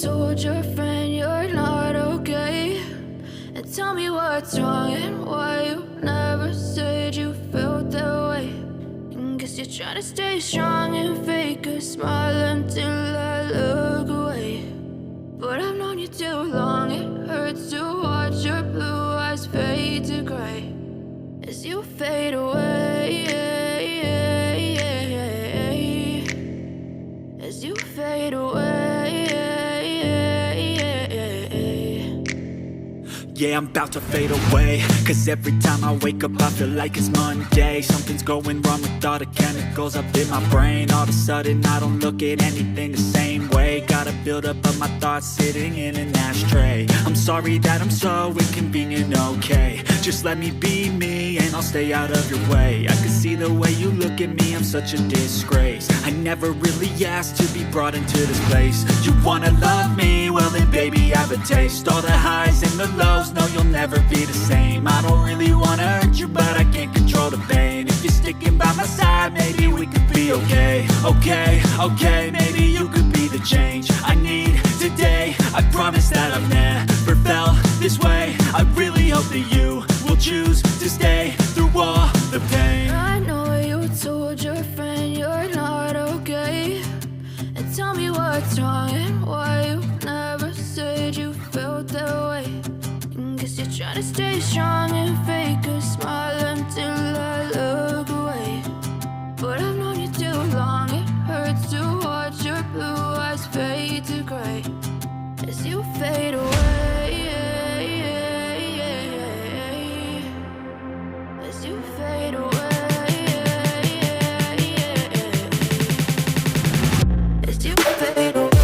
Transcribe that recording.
told your friend you're not okay? And tell me what's wrong and why you never said you felt that way. And guess you're trying to stay strong and fake a smile until I look away. But I've known you too long, it hurts to watch your blue eyes fade to gray as you fade away, as you fade away. Yeah, I'm about to fade away, cause every time I wake up I feel like it's Monday. Something's going wrong with all the chemicals up in my brain. All of a sudden I don't look at anything the same way. Got a buildup of my thoughts sitting in an ashtray. I'm sorry that I'm so inconvenient, okay? Just let me be me and I'll stay out of your way. I can see the way you look at me, I'm such a disgrace. I never really asked to be brought into this place. You wanna love me? Well then baby I have a taste. All the highs and the lows, no you'll never be the same. I don't really wanna hurt you but I can't control the pain. If you're sticking by my side maybe we could be okay. Okay, maybe you could be the change I need today. I promise that I've never felt this way. I really hope that you will choose to stay through all the pain. I know you told your friend you're not okay. And tell me what's wrong and why you never said you felt that way. And guess you're trying to stay strong and fake a smile until I look away. But I've known you too long, it hurts to watch your blue eyes fade to gray as you fade away, as you fade away, as you fade away.